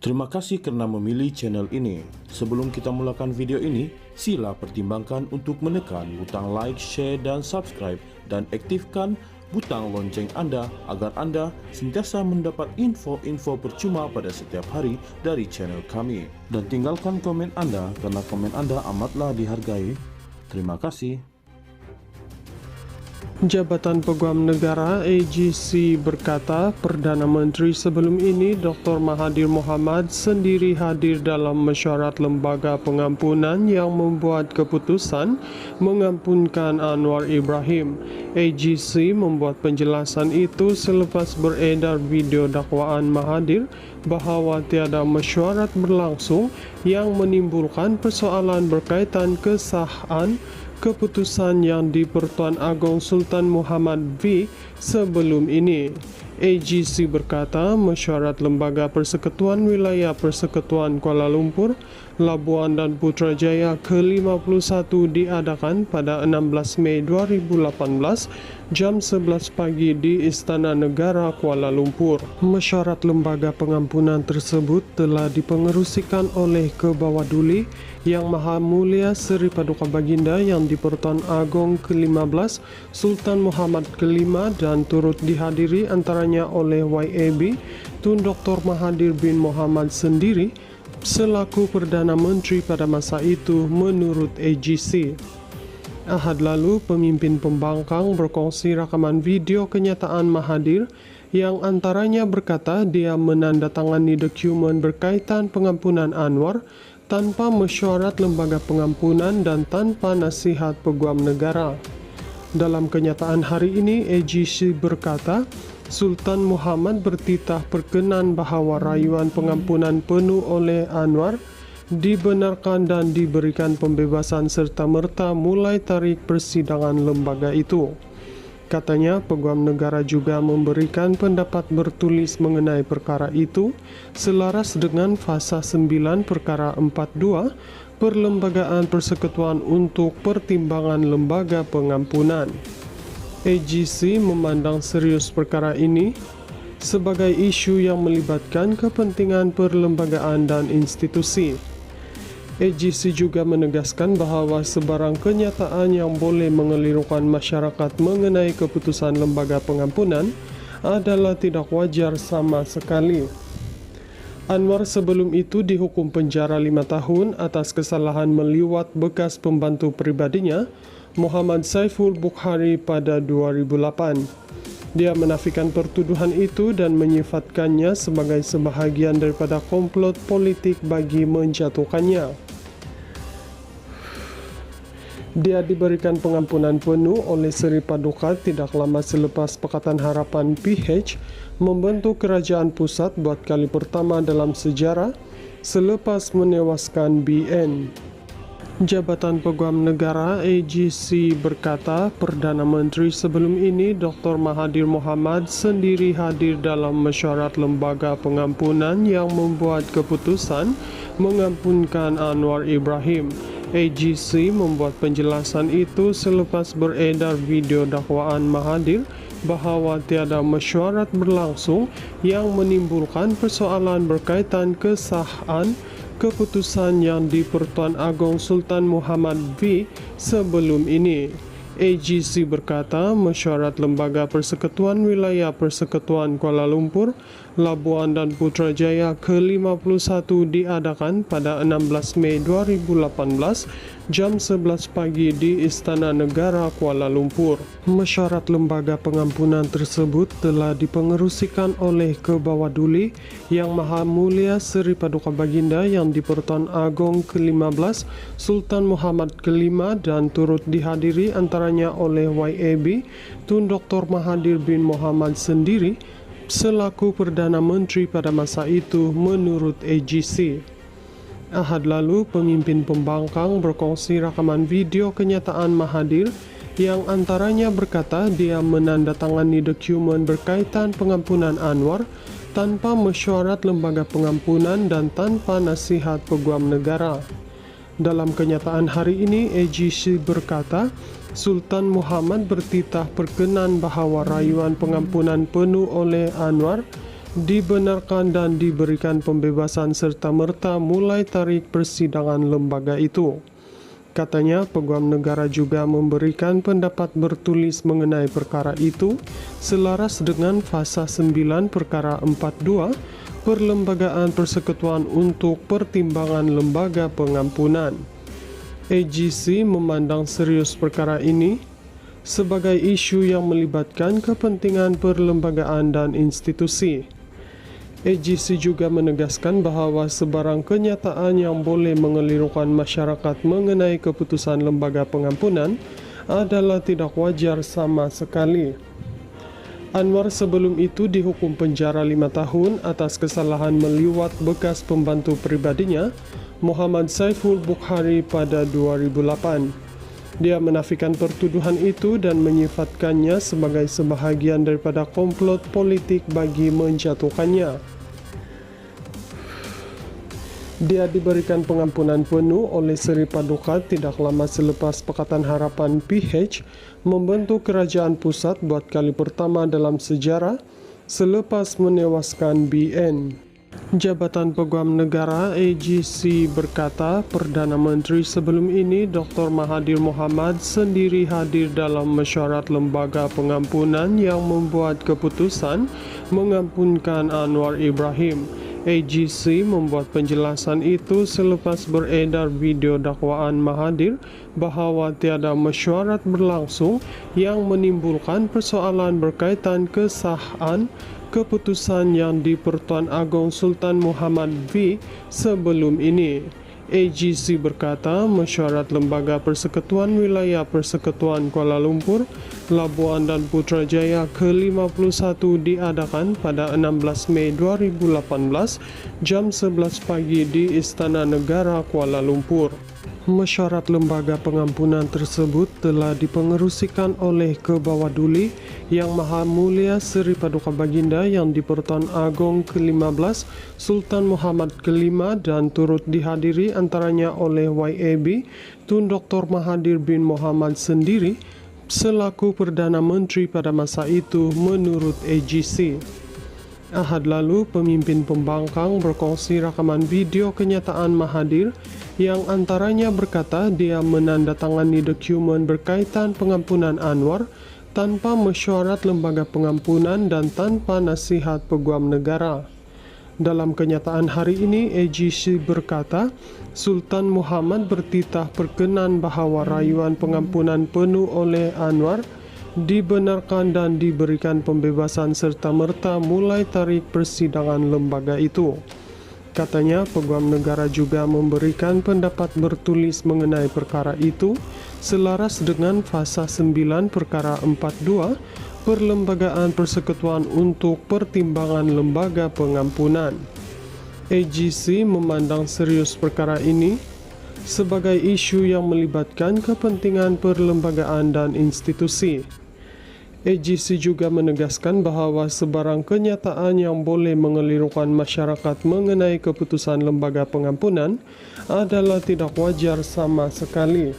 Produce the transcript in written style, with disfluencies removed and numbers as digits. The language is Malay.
Terima kasih karena memilih channel ini. Sebelum kita mulakan video ini, sila pertimbangkan untuk menekan butang like, share, dan subscribe, dan aktifkan butang lonceng Anda agar Anda sentiasa mendapat info-info percuma pada setiap hari dari channel kami. Dan tinggalkan komen Anda karena komen Anda amatlah dihargai. Terima kasih. Jabatan Peguam Negara AGC berkata Perdana Menteri sebelum ini Dr. Mahathir Mohamad sendiri hadir dalam mesyuarat lembaga pengampunan yang membuat keputusan mengampunkan Anwar Ibrahim. AGC membuat penjelasan itu selepas beredar video dakwaan Mahathir bahawa tiada mesyuarat berlangsung yang menimbulkan persoalan berkaitan kesahan keputusan yang di-Pertuan Agong Sultan Muhammad V sebelum ini. AGC berkata mesyuarat Lembaga Persekutuan Wilayah Persekutuan Kuala Lumpur, Labuan dan Putrajaya ke-51 diadakan pada 16 Mei 2018 jam 11 pagi di Istana Negara Kuala Lumpur. Mesyuarat lembaga pengampunan tersebut telah dipengerusikan oleh Kebawaduli Yang Maha Mulia Seri Paduka Baginda yang di-Pertuan Agong ke-15 Sultan Muhammad ke-5 dan turut dihadiri antaranya oleh YAB Tun Dr. Mahathir bin Mohamad sendiri selaku Perdana Menteri pada masa itu menurut AGC. Ahad lalu, pemimpin pembangkang berkongsi rakaman video kenyataan Mahathir yang antaranya berkata dia menandatangani dokumen berkaitan pengampunan Anwar tanpa mesyuarat lembaga pengampunan dan tanpa nasihat Peguam Negara. Dalam kenyataan hari ini, AGC berkata Sultan Muhammad bertitah perkenan bahawa rayuan pengampunan penuh oleh Anwar dibenarkan dan diberikan pembebasan serta-merta mulai tarikh persidangan lembaga itu. Katanya, Peguam Negara juga memberikan pendapat bertulis mengenai perkara itu selaras dengan fasa 9 perkara 42 Perlembagaan Persekutuan untuk Pertimbangan Lembaga Pengampunan. AGC memandang serius perkara ini sebagai isu yang melibatkan kepentingan perlembagaan dan institusi. AGC juga menegaskan bahawa sebarang kenyataan yang boleh mengelirukan masyarakat mengenai keputusan lembaga pengampunan adalah tidak wajar sama sekali. Anwar sebelum itu dihukum penjara 5 tahun atas kesalahan meliwat bekas pembantu pribadinya, Muhammad Saiful Bukhari pada 2008. Dia menafikan pertuduhan itu dan menyifatkannya sebagai sebahagian daripada komplot politik bagi menjatuhkannya. Dia diberikan pengampunan penuh oleh Seri Paduka tidak lama selepas Pakatan Harapan PH membentuk kerajaan pusat buat kali pertama dalam sejarah selepas menewaskan BN. Jabatan Peguam Negara AGC berkata Perdana Menteri sebelum ini Dr. Mahathir Mohamad sendiri hadir dalam mesyuarat lembaga pengampunan yang membuat keputusan mengampunkan Anwar Ibrahim. AGC membuat penjelasan itu selepas beredar video dakwaan Mahathir bahawa tiada mesyuarat berlangsung yang menimbulkan persoalan berkaitan kesahan keputusan yang di-Pertuan Agong Sultan Muhammad V sebelum ini. AGC berkata mesyuarat Lembaga Persekutuan Wilayah Persekutuan Kuala Lumpur, Labuan dan Putrajaya ke-51 diadakan pada 16 Mei 2018 jam 11 pagi di Istana Negara Kuala Lumpur. Mesyuarat lembaga pengampunan tersebut telah dipengerusikan oleh Kebawaduli Yang Maha Mulia Seri Paduka Baginda yang di-Pertuan Agong ke-15 Sultan Muhammad ke-5 dan turut dihadiri antaranya oleh YAB Tun Dr. Mahathir bin Mohamad sendiri selaku Perdana Menteri pada masa itu menurut AGC. Ahad lalu, pemimpin pembangkang berkongsi rakaman video kenyataan Mahathir yang antaranya berkata dia menandatangani dokumen berkaitan pengampunan Anwar tanpa mesyuarat lembaga pengampunan dan tanpa nasihat Peguam Negara. Dalam kenyataan hari ini, AGC berkata Sultan Muhammad bertitah perkenan bahawa rayuan pengampunan penuh oleh Anwar dibenarkan dan diberikan pembebasan serta-merta mulai tarikh persidangan lembaga itu. Katanya, Peguam Negara juga memberikan pendapat bertulis mengenai perkara itu selaras dengan Fasa 9 Perkara 42 Perlembagaan Persekutuan untuk Pertimbangan Lembaga Pengampunan. AGC memandang serius perkara ini sebagai isu yang melibatkan kepentingan perlembagaan dan institusi. AGC juga menegaskan bahawa sebarang kenyataan yang boleh mengelirukan masyarakat mengenai keputusan lembaga pengampunan adalah tidak wajar sama sekali. Anwar sebelum itu dihukum penjara 5 tahun atas kesalahan meliwat bekas pembantu pribadinya, Muhammad Saiful Bukhari pada 2008. Dia menafikan pertuduhan itu dan menyifatkannya sebagai sebahagian daripada komplot politik bagi menjatuhkannya. Dia diberikan pengampunan penuh oleh Seri Paduka tidak lama selepas Pakatan Harapan PH membentuk kerajaan pusat buat kali pertama dalam sejarah selepas menewaskan BN. Jabatan Peguam Negara AGC berkata Perdana Menteri sebelum ini Dr. Mahathir Mohamad sendiri hadir dalam mesyuarat lembaga pengampunan yang membuat keputusan mengampunkan Anwar Ibrahim. AGC membuat penjelasan itu selepas beredar video dakwaan Mahathir bahawa tiada mesyuarat berlangsung yang menimbulkan persoalan berkaitan kesahan keputusan yang di-Pertuan Agong Sultan Muhammad V sebelum ini. AGC berkata mesyuarat Lembaga Persekutuan Wilayah Persekutuan Kuala Lumpur, Labuan dan Putrajaya ke-51 diadakan pada 16 Mei 2018 jam 11 pagi di Istana Negara Kuala Lumpur. Mesyuarat lembaga pengampunan tersebut telah dipengerusikan oleh Kebawah Duli Yang Maha Mulia Seri Paduka Baginda yang di-Pertuan Agong ke-15 Sultan Muhammad ke-5 dan turut dihadiri antaranya oleh YAB Tun Dr. Mahathir bin Mohamad sendiri selaku Perdana Menteri pada masa itu menurut AGC. Ahad lalu, pemimpin pembangkang berkongsi rakaman video kenyataan Mahathir yang antaranya berkata dia menandatangani dokumen berkaitan pengampunan Anwar tanpa mesyuarat lembaga pengampunan dan tanpa nasihat Peguam Negara. Dalam kenyataan hari ini, AGC berkata Sultan Muhammad bertitah perkenan bahawa rayuan pengampunan penuh oleh Anwar dibenarkan dan diberikan pembebasan serta-merta mulai tarikh persidangan lembaga itu. Katanya, Peguam Negara juga memberikan pendapat bertulis mengenai perkara itu selaras dengan Fasa 9 Perkara 42 Perlembagaan Persekutuan untuk Pertimbangan Lembaga Pengampunan. AGC memandang serius perkara ini sebagai isu yang melibatkan kepentingan perlembagaan dan institusi. AGC juga menegaskan bahawa sebarang kenyataan yang boleh mengelirukan masyarakat mengenai keputusan lembaga pengampunan adalah tidak wajar sama sekali.